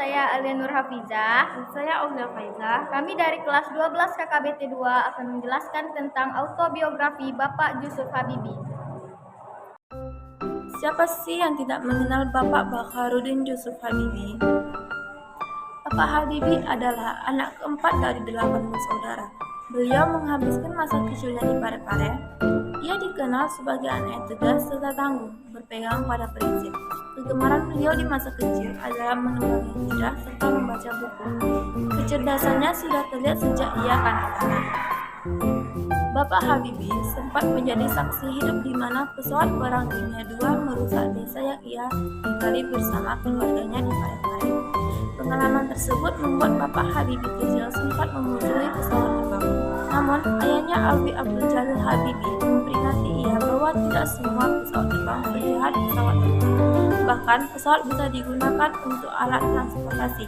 saya Alia Nur Hafizah. Dan saya Aulia Faiza. Kami dari kelas 12 KKBT 2 akan menjelaskan tentang autobiografi Bapak Yusuf Habibie. Siapa sih yang tidak mengenal Bapak Bakharuddin Yusuf Habibie? Bapak Habibie adalah anak keempat dari 8 bersaudara. Beliau menghabiskan masa kecilnya di Parepare. Ia dikenal sebagai anak yang tegas serta tangguh, berpegang pada prinsip. Kegemaran beliau di masa kecil adalah menunggangi kuda serta membaca buku. Kecerdasannya sudah terlihat sejak ia kanak-kanak. Bapak Habibie sempat menjadi saksi hidup di mana pesawat perang dunia II merusak desa yang ia tinggali bersama keluarganya di Parepare. Pengalaman tersebut membuat Bapak Habibie kecil sempat memusuhi pesawat terbang. Namun, ayahnya Alwi Abdul Jalil Habibie memperingati ia bahwa tidak semua pesawat terbang terlihat pesawat terbang. Bahkan, pesawat bisa digunakan untuk alat transportasi.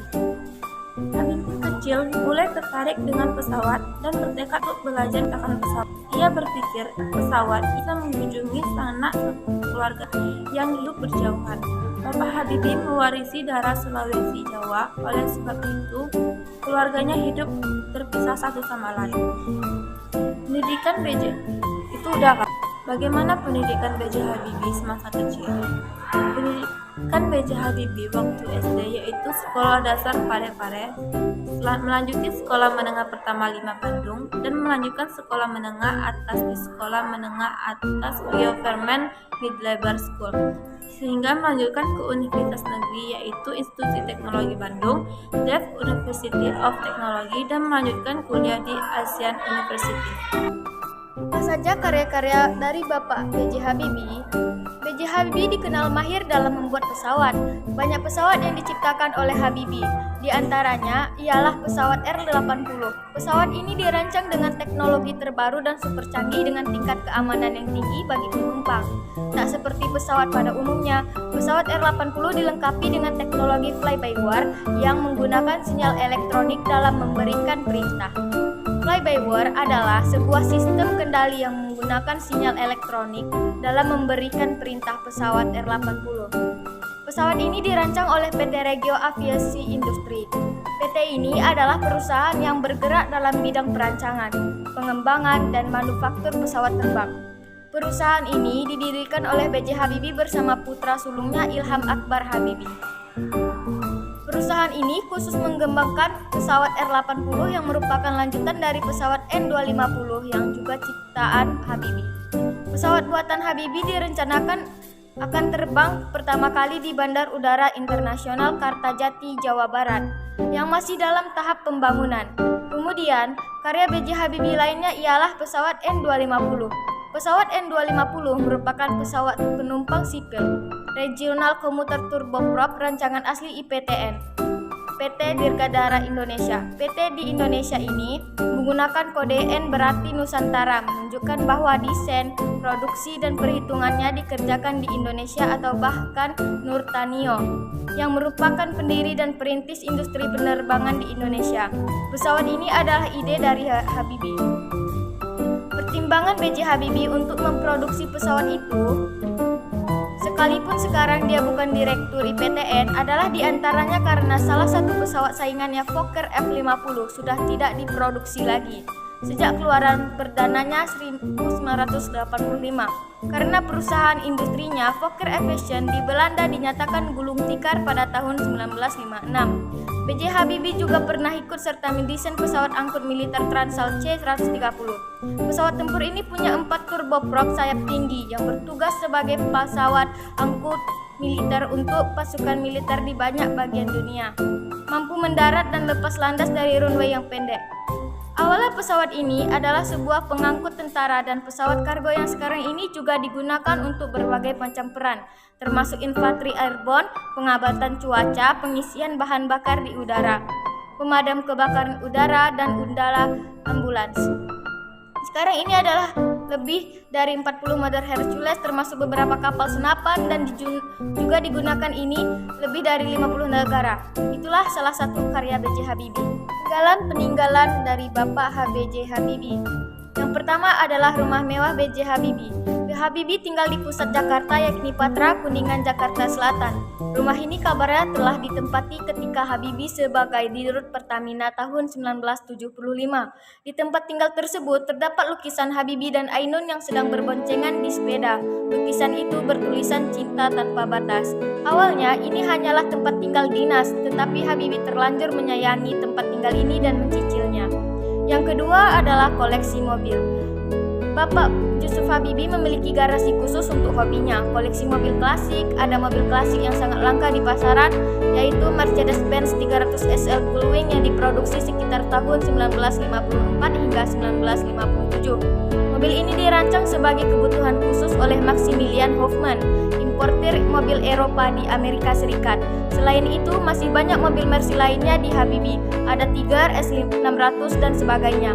Habibie kecil mulai tertarik dengan pesawat dan bertekad untuk belajar akan pesawat. Ia berpikir pesawat bisa mengunjungi sanak keluarga yang hidup berjauhan. Bapak Habibie mewarisi darah Sulawesi Jawa, oleh sebab itu keluarganya hidup terpisah satu sama lain. Pendidikan BJ itu udah kan? Bagaimana pendidikan B.J. Habibie semasa kecil? Pendidikan B.J. Habibie waktu SD yaitu Sekolah Dasar Parepare, melanjuti Sekolah Menengah Pertama 5 Bandung, dan melanjutkan Sekolah Menengah Atas di Sekolah Menengah Atas Rio Vermen Mid-Lebar School, sehingga melanjutkan ke Universitas Negeri yaitu Institusi Teknologi Bandung, Delft University of Technology, dan melanjutkan kuliah di Asian University. Apa saja karya-karya dari Bapak B.J. Habibie? B.J. Habibie dikenal mahir dalam membuat pesawat. Banyak pesawat yang diciptakan oleh Habibie. Di antaranya ialah pesawat R-80. Pesawat ini dirancang dengan teknologi terbaru dan super canggih dengan tingkat keamanan yang tinggi bagi penumpang. Tak seperti pesawat pada umumnya, pesawat R-80 dilengkapi dengan teknologi fly-by-wire yang menggunakan sinyal elektronik dalam memberikan perintah. Fly-by-wire adalah sebuah sistem kendali yang menggunakan sinyal elektronik dalam memberikan perintah pesawat R-80. Pesawat ini dirancang oleh PT Regio Aviasi Industri. PT ini adalah perusahaan yang bergerak dalam bidang perancangan, pengembangan, dan manufaktur pesawat terbang. Perusahaan ini didirikan oleh B.J. Habibie bersama putra sulungnya Ilham Akbar Habibie. Perusahaan ini khusus mengembangkan pesawat R-80 yang merupakan lanjutan dari pesawat N-250 yang juga ciptaan Habibie. Pesawat buatan Habibie direncanakan akan terbang pertama kali di Bandar Udara Internasional Kartajati, Jawa Barat, yang masih dalam tahap pembangunan. Kemudian, karya B.J. Habibie lainnya ialah pesawat N-250. Pesawat N-250 merupakan pesawat penumpang sipil Regional Komuter Turboprop rancangan asli IPTN, PT Dirgantara Indonesia. PT di Indonesia ini menggunakan kode N berarti Nusantara, menunjukkan bahwa desain, produksi, dan perhitungannya dikerjakan di Indonesia atau bahkan Nurtanio, yang merupakan pendiri dan perintis industri penerbangan di Indonesia. Pesawat ini adalah ide dari Habibie. Pertimbangan B.J. Habibie untuk memproduksi pesawat itu, sekalipun sekarang dia bukan direktur IPTN, adalah diantaranya karena salah satu pesawat saingannya Fokker F-50 sudah tidak diproduksi lagi sejak keluaran perdananya 1985. Karena perusahaan industrinya Fokker Aviation di Belanda dinyatakan gulung tikar pada tahun 1956. B.J. Habibie juga pernah ikut serta mendesain pesawat angkut militer Transal C-130. Pesawat tempur ini punya 4 turboprop sayap tinggi yang bertugas sebagai pesawat angkut militer untuk pasukan militer di banyak bagian dunia. Mampu mendarat dan lepas landas dari runway yang pendek. Awalnya pesawat ini adalah sebuah pengangkut tentara dan pesawat kargo yang sekarang ini juga digunakan untuk berbagai macam peran, termasuk infanteri airborne, pengabatan cuaca, pengisian bahan bakar di udara, pemadam kebakaran udara, dan undala ambulans. Sekarang ini adalah lebih dari 40 motor Hercules termasuk beberapa kapal senapan dan juga digunakan ini lebih dari 50 negara. Itulah salah satu karya B.J. Habibie. Peninggalan dari Bapak B.J. Habibie. Yang pertama adalah rumah mewah B.J. Habibie. Habibie tinggal di pusat Jakarta yakni Patra, Kuningan, Jakarta Selatan. Rumah ini kabarnya telah ditempati ketika Habibie sebagai dirut Pertamina tahun 1975. Di tempat tinggal tersebut terdapat lukisan Habibie dan Ainun yang sedang berboncengan di sepeda. Lukisan itu bertulisan cinta tanpa batas. Awalnya ini hanyalah tempat tinggal dinas, tetapi Habibie terlanjur menyayangi tempat tinggal ini dan mencicilnya. Yang kedua adalah koleksi mobil. Bapak Jusuf Habibie memiliki garasi khusus untuk hobinya, koleksi mobil klasik. Ada mobil klasik yang sangat langka di pasaran, yaitu Mercedes-Benz 300 SL Gullwing yang diproduksi sekitar tahun 1954 hingga 1957. Mobil ini dirancang sebagai kebutuhan khusus oleh Maximilian Hoffman, importir mobil Eropa di Amerika Serikat. Selain itu, masih banyak mobil Mercy lainnya di Habibie, ada Tiger, S600 dan sebagainya.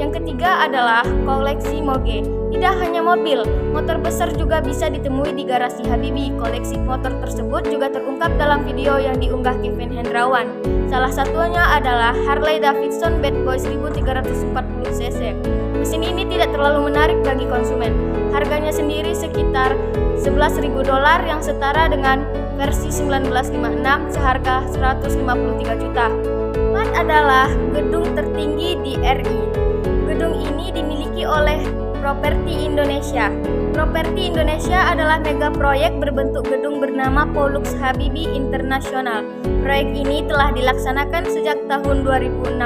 Yang ketiga adalah koleksi moge. Tidak hanya mobil, motor besar juga bisa ditemui di garasi Habibie. Koleksi motor tersebut juga terungkap dalam video yang diunggah Kevin Hendrawan. Salah satunya adalah Harley Davidson Bad Boy 1340 cc. Mesin ini tidak terlalu menarik bagi konsumen. Harganya sendiri sekitar $11.000 yang setara dengan versi 1956 seharga 153 juta. Empat adalah gedung tertinggi di RI. Gedung ini dimiliki oleh Properti Indonesia. Properti Indonesia adalah mega proyek berbentuk gedung bernama Pollux Habibie International. Proyek ini telah dilaksanakan sejak tahun 2016.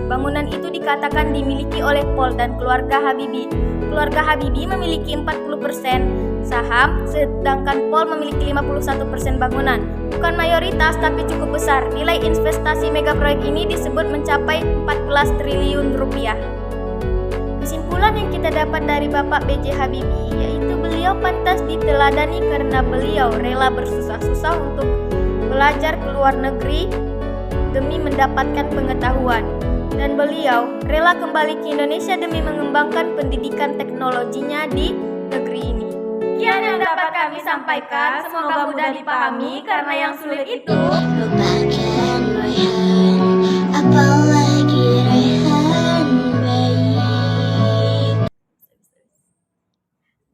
Bangunan itu dikatakan dimiliki oleh Paul dan keluarga Habibie. Keluarga Habibie memiliki 40% saham, sedangkan Paul memiliki 51% bangunan. Bukan mayoritas tapi cukup besar. Nilai investasi mega proyek ini disebut mencapai 14 triliun rupiah. Kesimpulan yang kita dapat dari Bapak B.J. Habibie yaitu beliau pantas diteladani karena beliau rela bersusah-susah untuk belajar ke luar negeri demi mendapatkan pengetahuan, dan beliau rela kembali ke Indonesia demi mengembangkan pendidikan teknologinya di negeri ini. Sekian yang dapat kami sampaikan, semoga mudah dipahami karena yang sulit itu Lupakan Rayhan, apalagi Rayhan baik.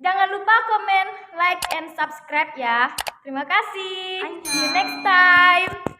Jangan lupa komen, like, and subscribe ya. Terima kasih. See you next time.